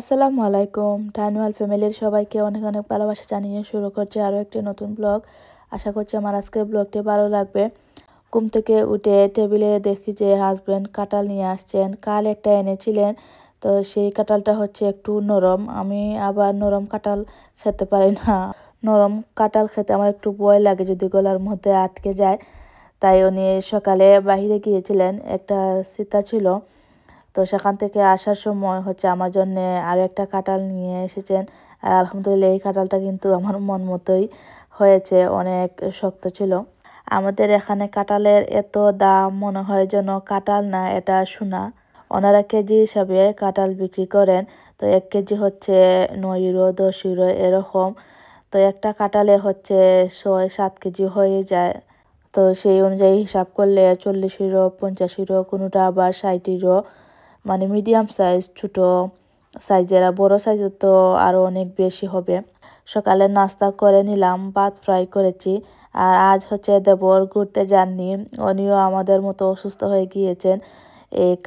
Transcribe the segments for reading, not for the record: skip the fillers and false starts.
আসসালামু আলাইকুম। টাইনওয়াল ফ্যামিলির সবাইকে অনেক অনেক ভালোবাসা জানিয়ে শুরু করছি আরও একটি নতুন ব্লগ। আশা করছি আমার আজকের ব্লগটি ভালো লাগবে। ঘুম থেকে উঠে টেবিলে দেখি যে হাজব্যান্ড কাঁঠাল নিয়ে আসছেন। কাল একটা এনেছিলেন, তো সেই কাঁঠালটা হচ্ছে একটু নরম। আমি আবার নরম কাঁঠাল খেতে পারি না। নরম কাঁঠাল খেতে আমার একটু ভয় লাগে যদি গলার মধ্যে আটকে যায়। তাই উনি সকালে বাহিরে গিয়েছিলেন, একটা সীতা ছিল, তো সেখান থেকে আসার সময় হচ্ছে আমার জন্য আরও একটা কাঁঠাল নিয়ে এসেছেন। আর আলহামদুলিল্লাহ এই কাঁঠালটা কিন্তু আমার মন মতোই হয়েছে, অনেক শক্ত ছিল। আমাদের এখানে কাঁঠালের এত দাম, মনে হয় যেন কাঁঠাল না, এটা সোনা। ওনারা কেজি হিসাবে কাঁঠাল বিক্রি করেন, তো 1 কেজি হচ্ছে 9 ইউরো 10 ইউরো এরকম। তো একটা কাঁঠালে হচ্ছে 6-7 কেজি হয়ে যায়। তো সেই অনুযায়ী হিসাব করলে 40 ইউরো 50 ইউরো, কোনোটা আবার 60 ইউরো, মানে মিডিয়াম সাইজ। ছোট সাইজের, বড় সাইজের তো আরও অনেক বেশি হবে। সকালে নাস্তা করে নিলাম, ভাত ফ্রাই করেছি। আর আজ হচ্ছে দেবর ঘুরতে যাননি, উনিও আমাদের মতো অসুস্থ হয়ে গিয়েছেন।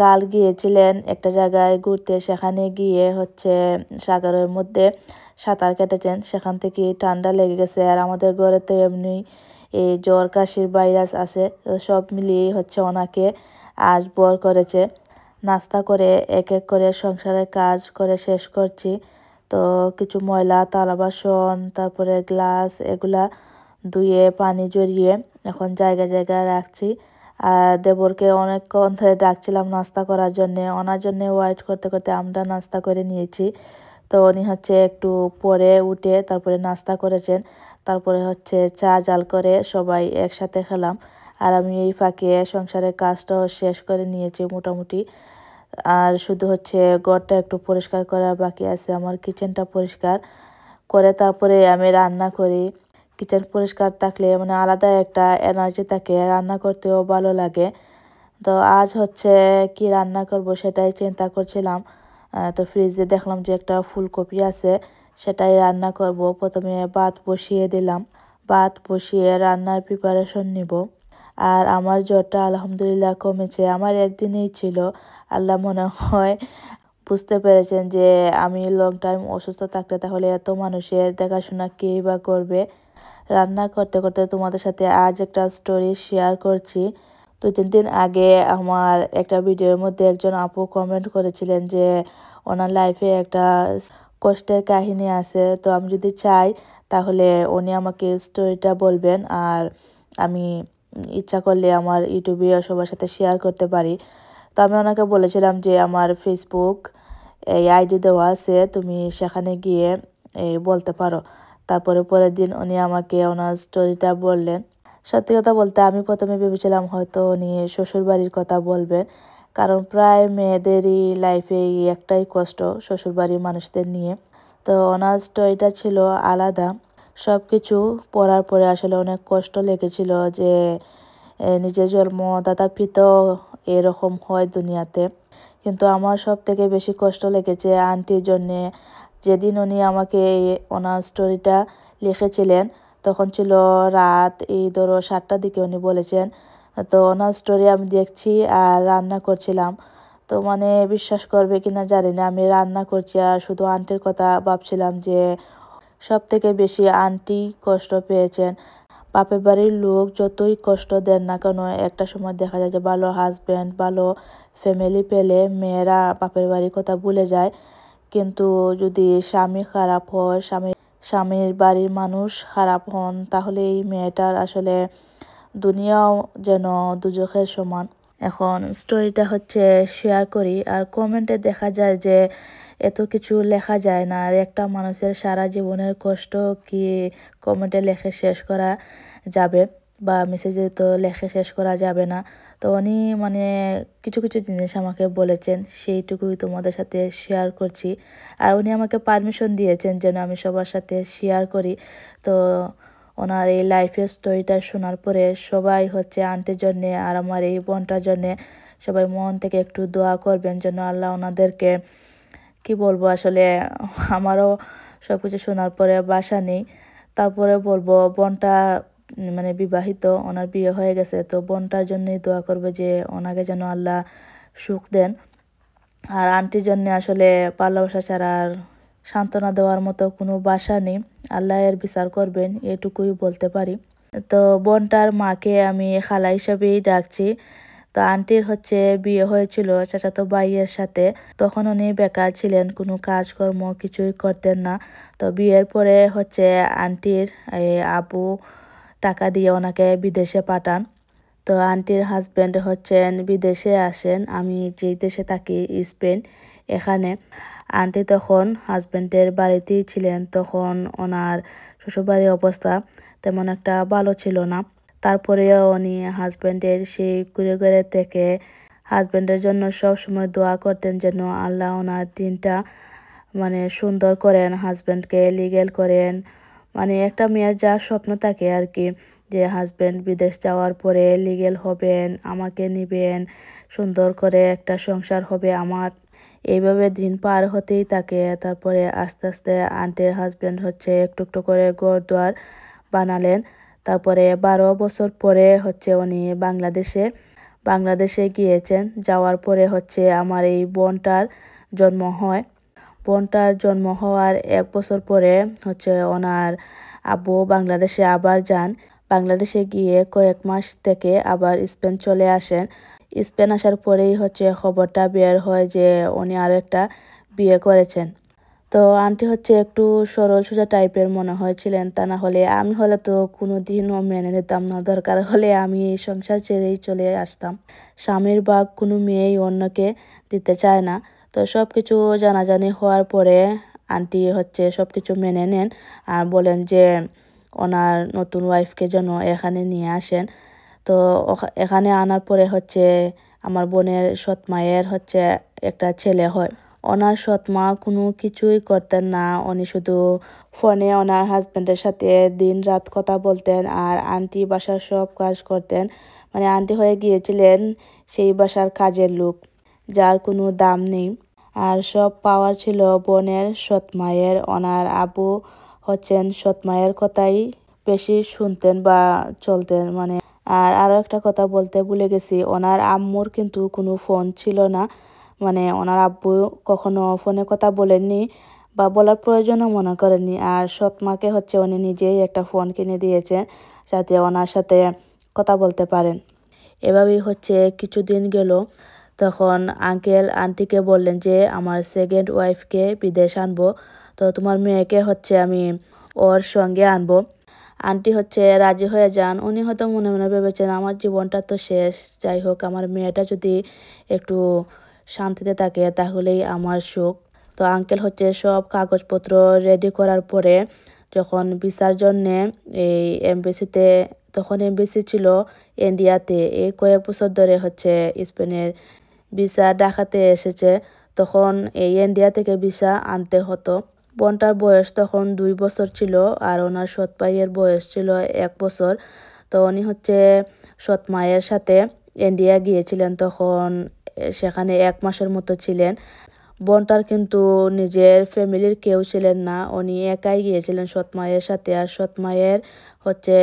কাল গিয়েছিলেন একটা জায়গায় ঘুরতে, সেখানে গিয়ে হচ্ছে সাগরের মধ্যে সাঁতার কেটেছেন, সেখান থেকে ঠান্ডা লেগে গেছে। আর আমাদের ঘরে তো এমনি এই জ্বর কাশির ভাইরাস আছে, সব মিলিয়েই হচ্ছে ওনাকে আজ ভর করেছে। নাস্তা করে এক এক করে সংসারের কাজ করে শেষ করছি। তো কিছু ময়লা থালা বাসন, তারপরে গ্লাস, এগুলা ধুয়ে পানি জড়িয়ে এখন জায়গা জায়গায় রাখছি। আর দেবরকে অনেকক্ষণ ধরে ডাকছিলাম নাস্তা করার জন্যে, ওনার জন্যে ওয়েট করতে করতে আমরা নাস্তা করে নিয়েছি। তো উনি হচ্ছে একটু পরে উঠে তারপরে নাস্তা করেছেন, তারপরে হচ্ছে চা জাল করে সবাই একসাথে খেলাম। আর আমি এই ফাঁকে সংসারের কাজটাও শেষ করে নিয়েছি মোটামুটি। আর শুধু হচ্ছে ঘরটা একটু পরিষ্কার করা বাকি আছে, আমার কিচেনটা পরিষ্কার করে তারপরে আমি রান্না করি। কিচেন পরিষ্কার থাকলে মানে আলাদা একটা এনার্জি থাকে, রান্না করতেও ভালো লাগে। তো আজ হচ্ছে কি রান্না করব সেটাই চিন্তা করছিলাম। তো ফ্রিজে দেখলাম যে একটা ফুলকপি আছে, সেটাই রান্না করব। প্রথমে ভাত বসিয়ে দিলাম, ভাত বসিয়ে রান্নার প্রিপারেশন নিব। আর আমার জ্বরটা আলহামদুলিল্লাহ কমেছে, আমার একদিনেই ছিল। আল্লাহ মনে হয় বুঝতে পেরেছেন যে আমি লং টাইম অসুস্থ থাকলে তাহলে এত মানুষের দেখাশোনা কেই বা করবে। রান্না করতে করতে তোমাদের সাথে আজ একটা স্টোরি শেয়ার করছি। 2-3 দিন আগে আমার একটা ভিডিওর মধ্যে একজন আপু কমেন্ট করেছিলেন যে ওনার লাইফে একটা কষ্টের কাহিনী আছে। তো আমি যদি চাই তাহলে উনি আমাকে স্টোরিটা বলবেন, আর আমি ইচ্ছা করলে আমার ইউটিউবে সবার সাথে শেয়ার করতে পারি। তো আমি ওনাকে বলেছিলাম যে আমার ফেসবুক এই আইডি দেওয়া আছে, তুমি সেখানে গিয়ে বলতে পারো। তারপরে পরের দিন উনি আমাকে ওনার স্টোরিটা বললেন। সত্যি কথা বলতে আমি প্রথমে ভেবেছিলাম হয়তো উনি শ্বশুরবাড়ির কথা বলবেন, কারণ প্রায় মেয়েদেরই লাইফে এই একটাই কষ্ট শ্বশুরবাড়ির মানুষদের নিয়ে। তো ওনার স্টোরিটা ছিল আলাদা। সব কিছু পড়ার পরে আসলে অনেক কষ্ট লেগেছিল যে নিজের জন্মদাতা পিতাও এরকম হয় দুনিয়াতে। কিন্তু আমার সব থেকে বেশি কষ্ট লেগেছে আন্টির জন্যে। যেদিন উনি আমাকে ওনার স্টোরিটা লিখেছিলেন তখন ছিল রাত এই ধরো 7টার দিকে উনি বলেছেন। তো ওনার স্টোরি আমি দেখছি আর রান্না করছিলাম। তো মানে বিশ্বাস করবে কিনা জানি না, আমি রান্না করছি আর শুধু আন্টির কথা ভাবছিলাম যে সব থেকে বেশি আন্টি কষ্ট পেয়েছেন। বাপের বাড়ির লোক যতই কষ্ট দেন না কেন, একটা সময় দেখা যায় যে ভালো হাজব্যান্ড, ভালো ফ্যামিলি পেলে মেয়েরা বাপের বাড়ির কথা ভুলে যায়। কিন্তু যদি স্বামী খারাপ হয়, স্বামীর বাড়ির মানুষ খারাপ হন, তাহলে এই মেয়েটার আসলে দুনিয়াও যেন দুজখের সমান। এখন স্টোরিটা হচ্ছে শেয়ার করি, আর কমেন্টে দেখা যায় যে এত কিছু লেখা যায় না, আর একটা মানুষের সারা জীবনের কষ্ট কি কমেন্টে লেখে শেষ করা যাবে, বা মেসেজে তো লেখে শেষ করা যাবে না। তো উনি মানে কিছু কিছু জিনিস আমাকে বলেছেন, সেইটুকুই তোমাদের সাথে শেয়ার করছি। আর উনি আমাকে পারমিশন দিয়েছেন যেন আমি সবার সাথে শেয়ার করি। তো ওনার এই লাইফের স্টোরিটা শোনার পরে সবাই হচ্ছে আন্টির জন্যে আর আমার এই বোনটার জন্যে সবাই মন থেকে একটু দোয়া করবেন যেন আল্লাহ ওনাদেরকে, কি বলবো আসলে, আমারও সব কিছু শোনার পরে বাসা নেই। তারপরে বলবো বোনটা মানে বিবাহিত, ওনার বিয়ে হয়ে গেছে, তো বোনটার জন্যই দোয়া করবে যে ওনাকে যেন আল্লাহ সুখ দেন। আর আন্টির জন্য আসলে ভালোবাসা ছাড়া আর সান্ত্বনা দেওয়ার মতো কোনো বাসা নেই। আল্লাহ এর বিচার করবেন, এটুকুই বলতে পারি। তো বোনটার মাকে আমি খালা হিসাবেই ডাকছি। তো আন্টির হচ্ছে বিয়ে হয়েছিল চাচাতো ভাইয়ের সাথে, তখন উনি বেকার ছিলেন, কোনো কাজকর্ম কিছুই করতেন না। তো বিয়ের পরে হচ্ছে আন্টির আব্বু টাকা দিয়ে ওনাকে বিদেশে পাঠান। তো আন্টির হাজব্যান্ড হচ্ছেন বিদেশে আসেন, আমি যেই দেশে থাকি স্পেন, এখানে। আন্টি তখন হাজব্যান্ডের বাড়িতেই ছিলেন, তখন ওনার শ্বশুরবাড়ির অবস্থা তেমন একটা ভালো ছিল না। তারপরেও উনি হাজব্যান্ডের সেই ঘুরে ঘুরে থেকে হাজব্যান্ডের জন্য সব সময় দোয়া করতেন যেন আল্লাহ ওনার দিনটা মানে সুন্দর করেন, হাজব্যান্ডকে লিগেল করেন। মানে একটা মেয়ের যা স্বপ্ন থাকে আর কি, যে হাজব্যান্ড বিদেশ যাওয়ার পরে লিগেল হবেন, আমাকে নিবেন, সুন্দর করে একটা সংসার হবে আমার। এইভাবে দিন পার হতেই থাকে। তারপরে আস্তে আস্তে আন্টির হাজব্যান্ড হচ্ছে একটু একটু করে ঘর দুয়ার বানালেন। তারপরে 12 বছর পরে হচ্ছে উনি বাংলাদেশে গিয়েছেন। যাওয়ার পরে হচ্ছে আমার এই বোনটার জন্ম হয়। বোনটার জন্ম হওয়ার 1 বছর পরে হচ্ছে ওনার আব্বু বাংলাদেশে আবার যান। বাংলাদেশে গিয়ে কয়েক মাস থেকে আবার স্পেন চলে আসেন। স্পেন আসার পরেই হচ্ছে খবরটা বের হয় যে উনি আরও একটা বিয়ে করেছেন। তো আন্টি হচ্ছে একটু সরল সোজা টাইপের মনে হয়েছিলেন, তা না হলে আমি হলে তো কোনো দিনও মেনে নিতাম না, দরকার হলে আমি এই সংসার ছেড়েই চলে আসতাম। স্বামীর ভাগ কোনো মেয়েই অন্যকে দিতে চায় না। তো সব কিছু জানাজানি হওয়ার পরে আন্টি হচ্ছে সব কিছু মেনে নেন আর বলেন যে ওনার নতুন ওয়াইফকে যেন এখানে নিয়ে আসেন। তো এখানে আনার পরে হচ্ছে আমার বোনের সৎ মায়ের হচ্ছে একটা ছেলে হয়। ওনার সৎ মা কোনো কিছুই করতেন না, উনি শুধু ফোনে ওনার হাজব্যান্ডের সাথে দিন রাত কথা বলতেন আর আন্টি বাসার সব কাজ করতেন। মানে আন্টি হয়ে গিয়েছিলেন সেই বাসার কাজের লোক, যার কোনো দাম নেই। আর সব পাওয়ার ছিল বোনের সৎ মায়ের। ওনার আব্বু হচ্ছেন সৎ মায়ের কথাই বেশি শুনতেন বা চলতেন। মানে আর আরও একটা কথা বলতে ভুলে গেছি, ওনার আম্মুর কিন্তু কোনো ফোন ছিল না। মানে ওনার আব্বু কখনো ফোনে কথা বলেননি বা বলার প্রয়োজনও মনে করেননি। আর সৎ মাকে হচ্ছে উনি নিজেই একটা ফোন কিনে দিয়েছেন যাতে ওনার সাথে কথা বলতে পারেন। এভাবেই হচ্ছে কিছুদিন গেল। তখন আঙ্কেল আন্টিকে বললেন যে আমার সেকেন্ড ওয়াইফকে বিদেশ আনবো, তো তোমার মেয়েকে হচ্ছে আমি ওর সঙ্গে আনবো। আন্টি হচ্ছে রাজি হয়ে যান। উনি হয়তো মনে মনে ভেবেছেন আমার জীবনটা তো শেষ, যাই হোক আমার মেয়েটা যদি একটু শান্তিতে থাকে তাহলেই আমার সুখ। তো আঙ্কেল হচ্ছে সব কাগজপত্র রেডি করার পরে যখন ভিসার জন্যে এই এমবেসিতে, তখন এমবেসি ছিল ইন্ডিয়াতে, এই কয়েক বছর ধরে হচ্ছে স্পেনের ভিসা দেখাতে এসেছে, তখন এই ইন্ডিয়া থেকে ভিসা আনতে হতো। বোনটার বয়স তখন 2 বছর ছিল আর ওনার সৎ ভাইয়ের বয়স ছিল 1 বছর। তো উনি হচ্ছে সৎ মায়ের সাথে ইন্ডিয়া গিয়েছিলেন, তখন সেখানে 1 মাসের মতো ছিলেন। বোনটার কিন্তু নিজের ফ্যামিলির কেউ ছিলেন না, উনি একাই গিয়েছিলেন সৎ মায়ের সাথে। আর সৎ মায়ের হচ্ছে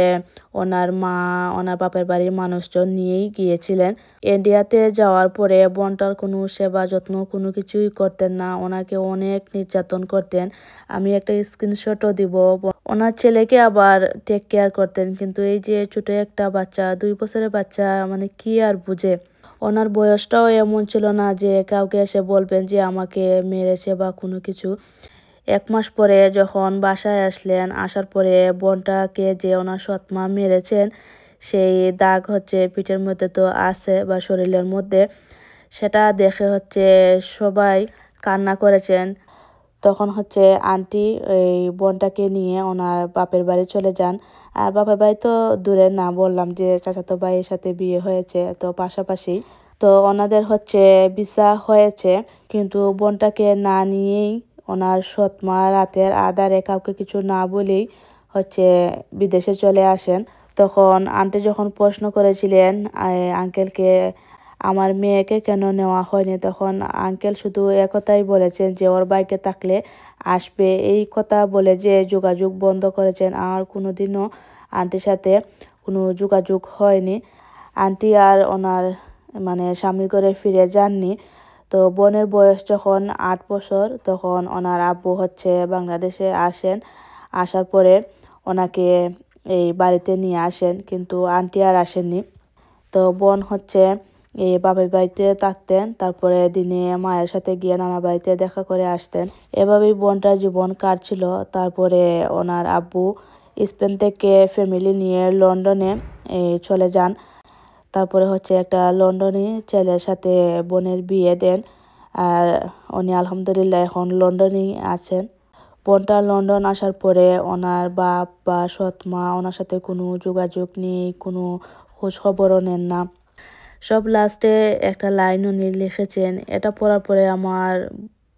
ওনার মা, ওনার বাপের বাড়ির মানুষজন নিয়েই গিয়েছিলেন। ইন্ডিয়াতে যাওয়ার পরে বোনটার কোনো সেবা যত্ন কোনো কিছুই করতেন না, ওনাকে অনেক নির্যাতন করতেন। আমি একটা স্ক্রিনশটও দিব। ওনার ছেলেকে আবার টেক কেয়ার করতেন, কিন্তু এই যে ছোটো একটা বাচ্চা, 2 বছরের বাচ্চা, মানে কি আর বুঝে। ওনার বয়সটাও এমন ছিল না যে কাউকে এসে বলবেন যে আমাকে মেরেছে বা কোনো কিছু। 1 মাস পরে যখন বাসায় আসলেন, আসার পরে বোনটাকে যে ওনার সৎ মা মেরেছেন সেই দাগ হচ্ছে পিঠের মধ্যে তো আছে বা শরীরের মধ্যে, সেটা দেখে হচ্ছে সবাই কান্না করেছেন। তখন হচ্ছে আন্টি এই বোনটাকে নিয়ে ওনার বাপের বাড়ি চলে যান। আর বাপের বাড়ি তো দূরে না, বললাম যে চাচাতো ভাইয়ের সাথে বিয়ে হয়েছে তো পাশাপাশি। তো ওনাদের হচ্ছে ভিসা হয়েছে, কিন্তু বোনটাকে না নিয়েই ওনার সৎ মা রাতের আধারে কাউকে কিছু না বলেই হচ্ছে বিদেশে চলে আসেন। তখন আন্টি যখন প্রশ্ন করেছিলেন আঙ্কেলকে, আমার মেয়েকে কেন নেওয়া হয়নি, তখন আঙ্কেল শুধু একথাই বলেছেন যে ওর বাইকে থাকলে আসবে, এই কথা বলে যে যোগাযোগ বন্ধ করেছেন। আর কোনোদিনও আন্টির সাথে কোনো যোগাযোগ হয়নি। আন্টি আর ওনার মানে স্বামীর ঘরে ফিরে যাননি। তো বোনের বয়স যখন 8 বছর, তখন ওনার আব্বু হচ্ছে বাংলাদেশে আসেন। আসার পরে ওনাকে এই বাড়িতে নিয়ে আসেন, কিন্তু আন্টি আর আসেননি। তো বোন হচ্ছে এই বাপের বাড়িতে থাকতেন, তারপরে দিনে মায়ের সাথে গিয়ে নানা বাড়িতে দেখা করে আসতেন। এভাবেই বোনটার জীবন কাটছিল। তারপরে ওনার আব্বু স্পেন থেকে ফ্যামিলি নিয়ে লন্ডনে চলে যান। তারপরে হচ্ছে একটা লন্ডনে ছেলের সাথে বোনের বিয়ে দেন। আর উনি আলহামদুলিল্লাহ এখন লন্ডনেই আছেন। বোনটা লন্ডন আসার পরে ওনার বাপ বা সৎ মা ওনার সাথে কোনো যোগাযোগ নেই, কোনো খোঁজ খবরও নেন না। সব লাস্টে একটা লাইন উনি লিখেছেন, এটা পড়ার পরে আমার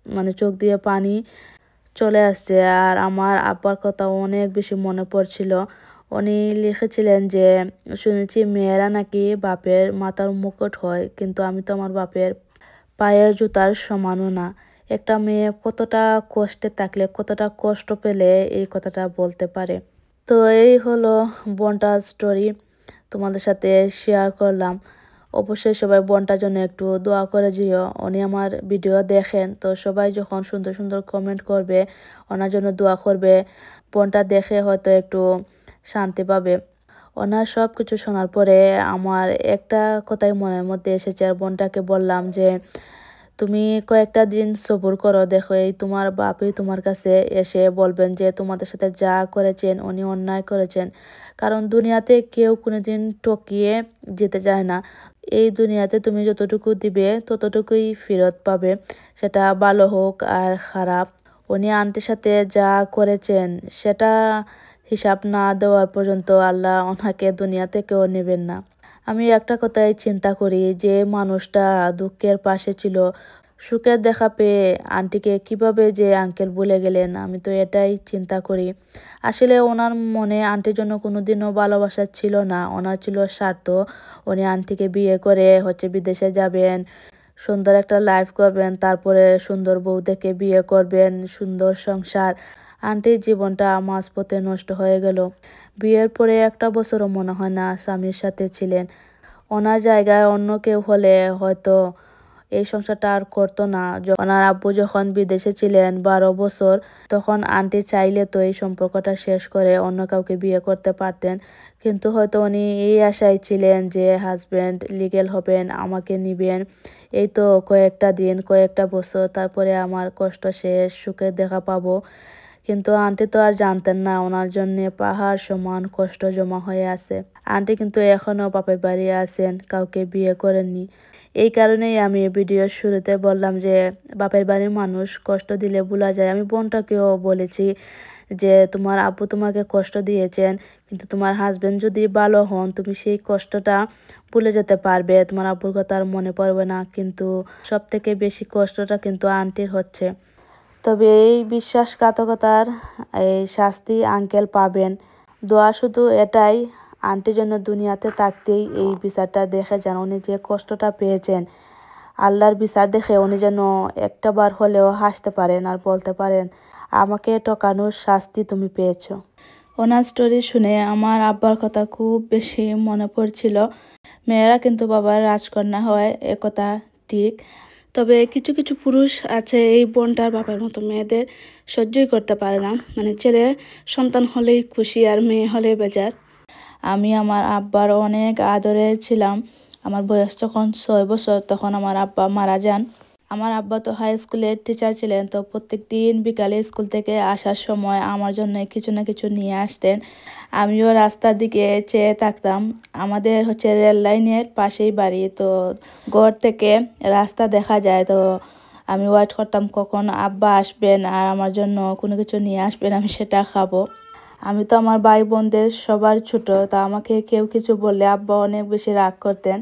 মানে চোখ দিয়ে পানি চলে আসছে। আর আমার আব্বার কথা অনেক বেশি মনে পড়ছিল। উনি লিখেছিলেন যে, শুনেছি মেয়েরা নাকি বাপের মাথার মুকুট হয়, কিন্তু আমি তো আমার বাপের পায়ের জুতার সমানও না। একটা মেয়ে কতটা কষ্টে থাকলে, কতটা কষ্ট পেলে এই কথাটা বলতে পারে। তো এই হলো বোনটার স্টোরি, তোমাদের সাথে শেয়ার করলাম। অবশ্যই সবাই বোনটার জন্য একটু দোয়া করে যেও। উনি আমার ভিডিও দেখেন, তো সবাই যখন সুন্দর সুন্দর কমেন্ট করবে, ওনার জন্য দোয়া করবে, বোনটা দেখে হয়তো একটু শান্তি পাবে। ওনার সব কিছু শোনার পরে আমার একটা কথাই মনের মধ্যে এসেছে, আর বোনটাকে বললাম যে তুমি কয়েকটা দিন সবুর করো, দেখো এই তোমার বাপই তোমার কাছে এসে বলবেন যে তোমাদের সাথে যা করেছেন উনি অন্যায় করেছেন। কারণ দুনিয়াতে কেউ কোনোদিন টকিয়ে যেতে চায় না। এই দুনিয়াতে তুমি যতটুকু দিবে ততটুকুই ফেরত পাবে, সেটা ভালো হোক আর খারাপ। উনি আন্টির সাথে যা করেছেন সেটা হিসাব না দেওয়া পর্যন্ত আল্লাহ ওনাকে দুনিয়া থেকেও নেবেন না। আমি একটা কথাই চিন্তা করি, যে মানুষটা দুঃখের পাশে ছিল, সুখের দেখা পেয়ে আন্টিকে কিভাবে যে আঙ্কেল ভুলে গেলেন, আমি তো এটাই চিন্তা করি। আসলে ওনার মনে আন্টির জন্য কোনোদিনও ভালোবাসা ছিল না, ওনার ছিল স্বার্থ। উনি আন্টিকে বিয়ে করে হচ্ছে বিদেশে যাবেন, সুন্দর একটা লাইফ করবেন, তারপরে সুন্দর বউ দেখে বিয়ে করবেন, সুন্দর সংসার। আন্টির জীবনটা মাঝপথে নষ্ট হয়ে গেল। বিয়ের পরে একটা বছরও মনে হয় না স্বামীর সাথে ছিলেন। ওনার জায়গায় অন্য কেউ হলে হয়তো এই সংসারটা আর করতো না। ওনার আব্বু যখন বিদেশে ছিলেন 12 বছর, তখন আন্টি চাইলে তো এই সম্পর্কটা শেষ করে অন্য কাউকে বিয়ে করতে পারতেন, কিন্তু হয়তো উনি এই আশায় ছিলেন যে হাজব্যান্ড লিগ্যাল হবেন, আমাকে নিবেন, এই তো কয়েকটা দিন কয়েকটা বছর, তারপরে আমার কষ্ট শেষ, সুখের দেখা পাবো। কিন্তু আন্টি তো আর জানতেন না ওনার জন্য পাহাড় সমান কষ্ট জমা হয়ে আছে। আন্টি কিন্তু এখনো বাপের বাড়ি আছেন, কাউকে বিয়ে করেননি। এই কারণেই আমি ভিডিওর শুরুতে বললাম যে বাপের বাড়ির মানুষ কষ্ট দিলে ভোলা যায়। আমি বোনটাকেও বলেছি যে তোমার আব্বু তোমাকে কষ্ট দিয়েছেন, কিন্তু তোমার হাজবেন্ড যদি ভালো হন তুমি সেই কষ্টটা ভুলে যেতে পারবে, তোমার আব্বুর কথা আর মনে পড়বে না। কিন্তু সব থেকে বেশি কষ্টটা কিন্তু আন্টির হচ্ছে। তবে এই বিশ্বাসঘাতকতার এই শাস্তি আঙ্কেল পাবেন। দোয়া শুধু এটাই, আন্টির জন্য দুনিয়াতে থাকতেই এই বিচারটা দেখে যেন উনি যে কষ্টটা পেয়েছেন, আল্লাহর বিচার দেখে উনি যেন একটা বার হলেও হাসতে পারেন আর বলতে পারেন আমাকে ঠকানোর শাস্তি তুমি পেয়েছো। ওনার স্টোরি শুনে আমার আব্বার কথা খুব বেশি মনে পড়ছিল। মেয়েরা কিন্তু বাবার রাজকন্যা হয়, একথা ঠিক। তবে কিছু কিছু পুরুষ আছে এই বোনটার বাবার মতো মেয়েদের সহ্যই করতে পারে না, মানে ছেলে সন্তান হলেই খুশি আর মেয়ে হলে বেজার। আমি আমার আব্বার অনেক আদরের ছিলাম। আমার বয়স যখন 6 বছর তখন আমার আব্বা মারা যান। আমার আব্বা তো হাই স্কুলের টিচার ছিলেন, তো প্রত্যেক দিন বিকালে স্কুল থেকে আসার সময় আমার জন্য কিছু না কিছু নিয়ে আসতেন। আমিও রাস্তার দিকে চেয়ে থাকতাম। আমাদের হচ্ছে রেল লাইনের পাশেই বাড়ি, তো ঘর থেকে রাস্তা দেখা যায়। তো আমি ওয়েট করতাম কখন আব্বা আসবেন আর আমার জন্য কোনো কিছু নিয়ে আসবেন, আমি সেটা খাবো। আমি তো আমার ভাই বোনদের সবার ছোট, তা আমাকে কেউ কিছু বললে আব্বা অনেক বেশি রাগ করতেন।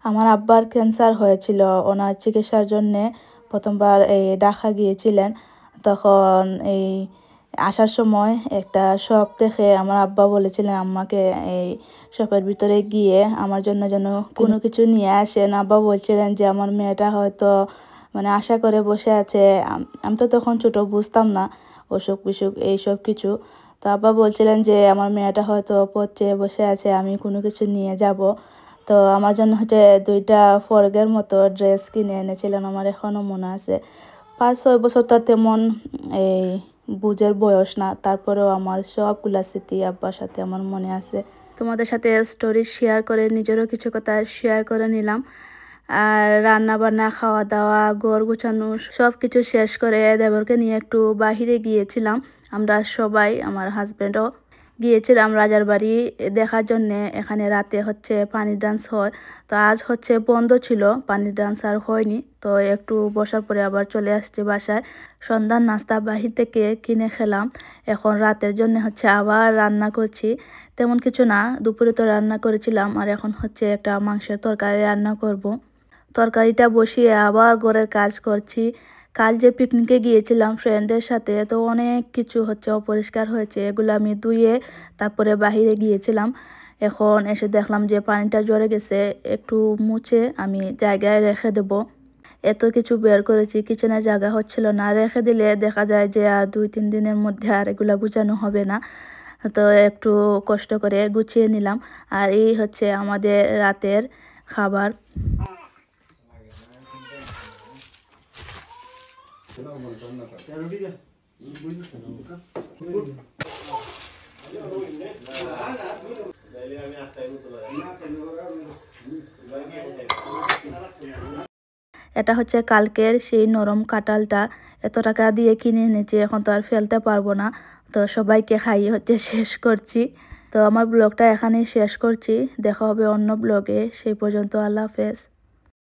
আমার আব্বার ক্যান্সার হয়েছিল, ওনার চিকিৎসার জন্যে প্রথমবার এই ঢাকা গিয়েছিলেন। তখন এই আসার সময় একটা শপ দেখে আমার আব্বা বলেছিলেন আম্মাকে এই শপের ভিতরে গিয়ে আমার জন্য যেন কোনো কিছু নিয়ে আসেন। আব্বা বলছিলেন যে আমার মেয়েটা হয়তো মানে আশা করে বসে আছে। আমি তো তখন ছোট, বুঝতাম না অসুখ বিসুখ এইসব কিছু। তো আব্বা বলছিলেন যে আমার মেয়েটা হয়তো পথ চেয়ে বসে আছে, আমি কোনো কিছু নিয়ে যাব। তো আমার জন্য হচ্ছে 2টা ফরগের মতো ড্রেস কিনে এনেছিলেন, আমার এখনও মনে আছে। 5-6 বছর তো তেমন এই বুঝের বয়স না, তারপরেও আমার সবগুলা স্মৃতি আব্বার সাথে আমার মনে আছে। তোমাদের সাথে স্টোরি শেয়ার করে নিজেরও কিছু কথা শেয়ার করে নিলাম। আর রান্না বান্না, খাওয়া দাওয়া, ঘর গুছানো সব কিছু শেষ করে দেবরকে নিয়ে একটু বাহিরে গিয়েছিলাম। আমরা সবাই, আমার হাজব্যান্ডও গিয়েছিলাম রাজার বাড়ি দেখার জন্যে। এখানে রাতে হচ্ছে পানি ডান্স হয়, তো আজ হচ্ছে বন্ধ ছিল, পানি ডান্স আর হয়নি। তো একটু বসার পরে আবার চলে আসছে বাসায়। সন্ধ্যার নাস্তা বাহির থেকে কিনে খেলাম। এখন রাতের জন্য হচ্ছে আবার রান্না করছি। তেমন কিছু না, দুপুরে তো রান্না করেছিলাম, আর এখন হচ্ছে একটা মাংসের তরকারি রান্না করব। তরকারিটা বসিয়ে আবার ঘরের কাজ করছি। কাল যে পিকনিকে গিয়েছিলাম ফ্রেন্ডের সাথে, তো অনেক কিছু হচ্ছে অপরিষ্কার হয়েছে, এগুলো আমি ধুয়ে তারপরে বাহিরে গিয়েছিলাম। এখন এসে দেখলাম যে পানিটা জড়ে গেছে, একটু মুছে আমি জায়গায় রেখে দেব। এত কিছু বের করেছি, কিচেনের জায়গা হচ্ছিল না, রেখে দিলে দেখা যায় যে আর 2-3 দিনের মধ্যে আর এগুলো গুছানো হবে না। তো একটু কষ্ট করে গুছিয়ে নিলাম। আর এই হচ্ছে আমাদের রাতের খাবার। এটা হচ্ছে কালকের সেই নরম কাঁঠালটা, এত টাকা দিয়ে কিনে এনেছি, এখন তো আর ফেলতে পারবো না। তো সবাইকে খাইয়ে হচ্ছে শেষ করছি। তো আমার ব্লগটা এখানেই শেষ করছি, দেখা হবে অন্য ব্লগে, সেই পর্যন্ত আল্লাহ হাফেজ।